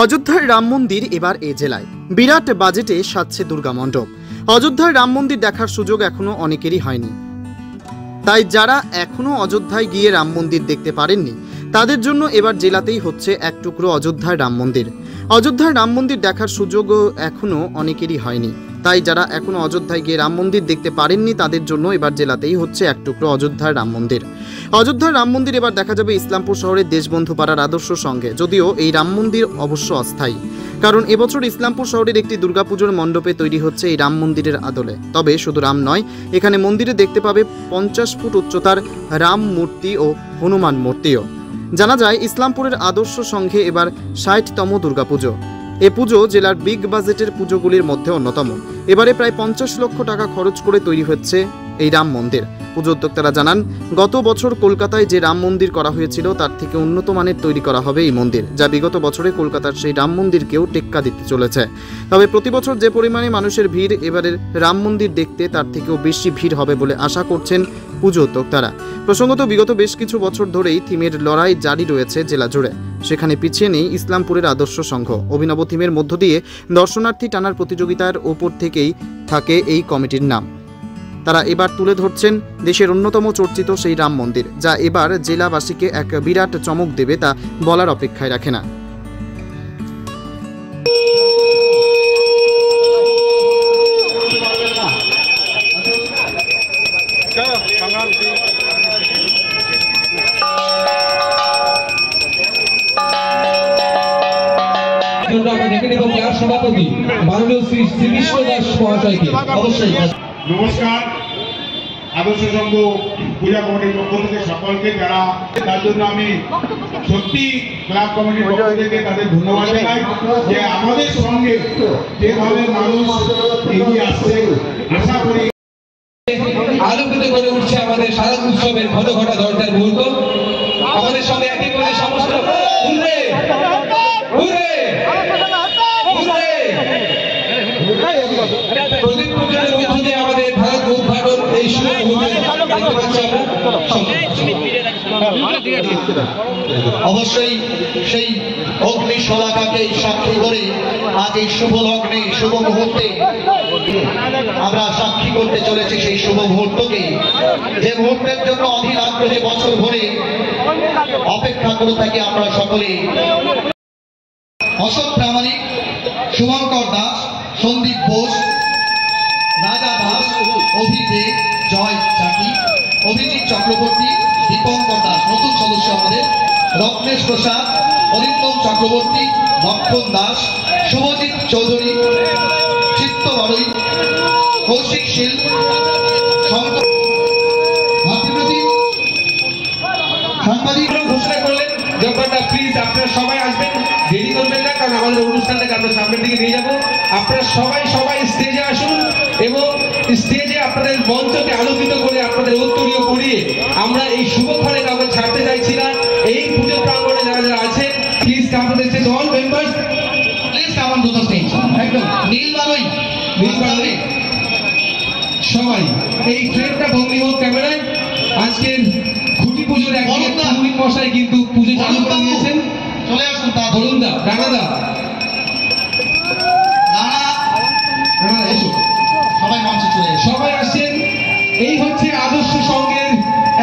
অযোধ্যার রাম মন্দির এবার এ জেলায় বিরাট বাজেটে সাজছে দুর্গা মণ্ডপ। অযোধ্যার রাম মন্দির দেখার সুযোগ এখনো অনেকেরই হয়নি, তাই যারা এখনো অযোধ্যায় গিয়ে রাম মন্দির দেখতে পারেননি তাদের জন্য এবার জেলাতেই হচ্ছে এক টুকরো অযোধ্যার রাম মন্দির। অযোধ্যার রাম মন্দির দেখার সুযোগও এখনো অনেকেরই হয়নি, তাই যারা এখনো অযোধ্যায় গিয়ে রাম মন্দির দেখতে পারেননি তাদের জন্য এবার জেলাতেই হচ্ছে এক টুকরো অযোধ্যার রাম মন্দির। অযোধ্যার রাম মন্দির এবার দেখা যাবে ইসলামপুর শহরের দেশবন্ধু পাড়ার আদর্শ সঙ্গে, যদিও এই রাম মন্দির অবশ্য অস্থায়ী, কারণ এবছর ইসলামপুর শহরের একটি দুর্গাপুজোর মণ্ডপে তৈরি হচ্ছে এই রাম মন্দিরের আদলে। তবে শুধু রাম নয়, এখানে মন্দিরে দেখতে পাবে 50 ফুট উচ্চতার রাম মূর্তি ও হনুমান মূর্তিও। জানা যায় ইসলামপুরের আদর্শ সংঘে এবার 60তম দুর্গাপুজো। এ পুজো জেলার বিগ বাজেটের পুজোগুলির মধ্যে অন্যতম। এবারে প্রায় 50 লক্ষ টাকা খরচ করে তৈরি হচ্ছে এই রাম মন্দির। পুজো উদ্যোক্তারা জানান, গত বছর কলকাতায় যে রাম মন্দির করা হয়েছিল তার থেকে উন্নত মানের তৈরি করা হবে এই মন্দির, যা বিগত বছরে কলকাতার সেই রাম মন্দিরকেও টেক্কা দিতে চলেছে। তবে প্রতি বছর যে পরিমাণে মানুষের ভিড় এবারের রাম মন্দির দেখতে তার থেকেও বেশি ভিড় হবে বলে আশা করছেন পুজো উদ্যোক্তারা। প্রসঙ্গত, বিগত বেশ কিছু বছর ধরেই থিমের লড়াই জারি রয়েছে জেলা জুড়ে। সেখানে পিছিয়ে নেই ইসলামপুরের আদর্শ সংঘ। অভিনব থিমের মধ্য দিয়ে দর্শনার্থী টানার প্রতিযোগিতার ওপর থেকেই থাকে এই কমিটির নাম। তারা এবার তুলে ধরছেন দেশের অন্যতম চর্চিত সেই রাম মন্দির, যা এবার জেলাবাসীকে এক বিরাট চমক দেবে তা বলার অপেক্ষায় রাখে না। সভাপতি মাননীয় শ্রী শ্রীকৃষ্ণ দাস মহাশয়কে অবশ্যই নমস্কার। আদর্শ সংঘ পূজা কমিটির পক্ষ থেকে সকলকে, যারা তার জন্য আমি সত্যি ক্লাব কমিটির পক্ষ থেকে তাদের ধন্যবাদ জানাই যে আমাদের সঙ্গে যেভাবে মানুষ এগিয়ে আসছে। আশা করি আলোকিত করে উঠছে আমাদের সারা উৎসবের ঘন ঘটা দরজার মুহূর্ত। আমাদের সঙ্গে একই করে সমস্ত আমাদের ভারত উদ্ঘাটন এই অবশ্যই সেই অগ্নি শলাকাকে সাক্ষী করে আজ এই শুভ লগ্নে শুভ মুহূর্তে আমরা সাক্ষী করতে চলেছি সেই শুভ মুহূর্তকে, যে মুহূর্তের জন্য অধীর আগ্রহে বছর ভরে অপেক্ষা করে থাকি আমরা সকলে। অশোক প্রামাণিক, শুভঙ্কর দাস, সন্দীপ বোস, রাজা দাস, অভিষেক, জয় চাকি, অভিজিৎ চক্রবর্তী, দীপঙ্কর দাস, নতুন সদস্য আমাদের, রত্নেশ প্রসাদ, অরিন্দম চক্রবর্তী, লক্ষণ দাস, শুভজিৎ চৌধুরী, চিত্ত বড়ই, কৌশিক শীল, সাংবাদিক ঘোষণা করলেন ব্যাপারটা। প্লিজ আপনারা সবাই আসবেন, দেরি করবেন না, কারণ আমাদের অনুষ্ঠানটাকে আমরা সামনের দিকে নিয়ে যাবো। আপনারা সবাই স্টেজে আসুন এবং স্টেজে আপনাদের মঞ্চকে আলোকিত করে আপনাদের উত্তরীয় করিয়ে আমরা এই শুভক্ষণে কাউকে ছাড়তে চাইছি না। এই পুজো প্রাঙ্গণে যারা যারা আছে, please come to the stage, all members please come on to the stage. একদম নীল বালুই সবাই এই ফ্রেমটা ভঙ্গি হোক ক্যামেরায়। আজকের খুঁটি পুজোর একদিকে পুরোহিত মশাই কিন্তু পুজো চালু করে দিয়েছেন। চলে আসুন তা বলুন দা, রানাদা, এসো, সবাই মঞ্চে চলে এসো। সবাই আসছেন। এই হচ্ছে আদর্শ সংঘের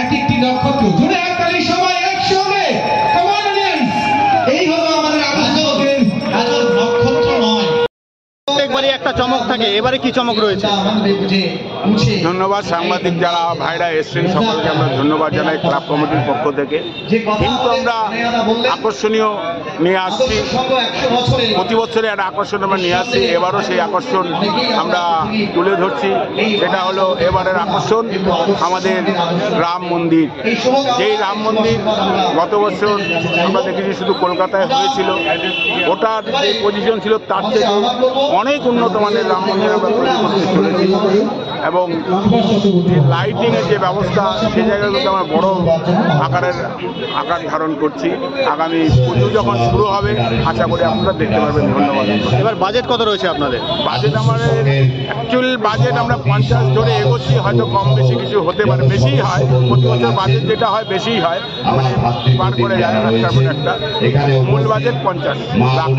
এক একটি নক্ষত্র। ধরে একতালি সবাই একসঙ্গে, কাম অন অডিয়েন্স। এই হলো আমাদের আদর্শ সংঘের নক্ষত্র নয়, প্রত্যেকবারই একটা চমক থাকে, এবারে কি চমক রয়েছে? ধন্যবাদ সাংবাদিক যারা ভাইরা এসছেন, সকলকে আমরা ধন্যবাদ জানাই ক্লাব কমিটির পক্ষ থেকে। কিন্তু আমরা আকর্ষণীয় নিয়ে আসছি, প্রতি বছরে একটা আকর্ষণ আমরা নিয়ে আসছি। এবারও সেই আকর্ষণ আমরা তুলে ধরছি। সেটা হলো এবারের আকর্ষণ আমাদের রাম মন্দির। যেই রাম মন্দির গত বছর আমরা দেখেছি শুধু কলকাতায় হয়েছিল, ওটার যে পজিশন ছিল তার থেকে অনেক উন্নত মানের রাম মন্দির আমরা তৈরি করতে চলেছি। এবং লাইটিংয়ের যে ব্যবস্থা সেই জায়গাগুলোতে আমরা বড় আকার ধারণ করছি। আগামী পুজো যখন শুরু হবে আশা করি আপনারা দেখতে পারবেন। ধন্যবাদ। এবার বাজেট কত রয়েছে আপনাদের? বাজেট আমাদের অ্যাকচুয়াল বাজেট আমরা 50 ধরে এগোচ্ছি, হয়তো কম বেশি কিছু হতে পারে, বেশিই হয় প্রতি বছর বাজেট যেটা হয় বেশিই হয়, মানে পার করে যায় একটার পর একটা। মূল বাজেট 50 লাখ।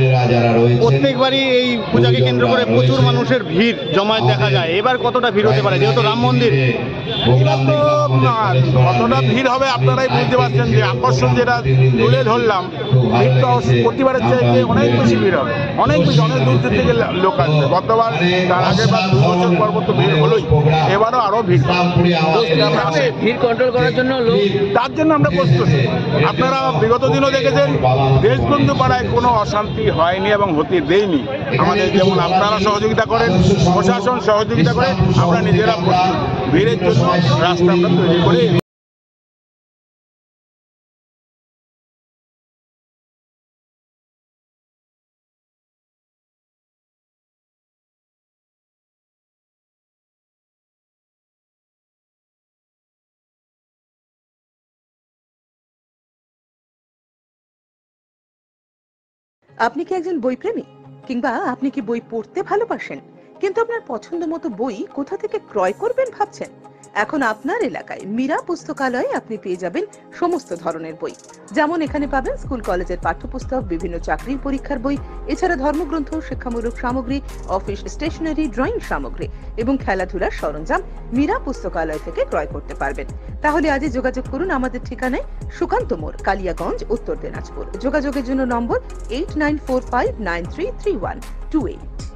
প্রত্যেকবারই এই পূজাকে কেন্দ্র করে প্রচুর মানুষের ভিড় জমায়েত দেখা যায়, এবার কতটা ভিড় হতে পারে যেহেতু রাম মন্দির? কতটা ভিড় হবে আপনারাই বুঝতে পারছেন, যে আকর্ষণ যেটা তুলে ধরলাম ভিড় তো প্রতিবারের চাইতে অনেক বেশি ভিড় হবে, অনেক বেশি, অনেক দূর দূর থেকে লোক আসবে। গতবার তার আগের বার 2 বছর পর তো ভিড় হলোই, এবারও আরো ভিড়। ভিড় কন্ট্রোল করার জন্য তার জন্য আমরা প্রস্তুত। আপনারা বিগত দিনও দেখেছেন দেশবন্ধু পাড়ায় কোনো অশান্তি হয়নি এবং হতে দেয়নি। আমাদের যেমন আপনারা সহযোগিতা করেন, প্রশাসন সহযোগিতা করে, আমরা নিজেরা ভিড়ের জন্য রাস্তা আমরা তৈরি করি। আপনি কি একজন বই প্রেমী, কিংবা আপনি কি বই পড়তে ভালোবাসেন কিন্তু আপনার পছন্দ মতো বই কোথা থেকে ক্রয় করবেন ভাবছেন? এখন আপনার এলাকায় মীরা পুস্তকালয়ে আপনি পেয়ে যাবেন সমস্ত ধরনের বই। যেমন এখানে পাবেন স্কুল কলেজের পাঠ্যপুস্তক, বিভিন্ন চাকরির পরীক্ষার বই, এছাড়া ধর্মগ্রন্থ, শিক্ষামূলক সামগ্রী, অফিস স্টেশনারি, ড্রয়িং সামগ্রী এবং খেলাধুলার সরঞ্জাম মীরা পুস্তকালয় থেকে ক্রয় করতে পারবেন। তাহলে আজই যোগাযোগ করুন আমাদের ঠিকানায়, সুকান্ত মোড়, কালিয়াগঞ্জ, উত্তর দিনাজপুর। যোগাযোগের জন্য নম্বর 8945933128।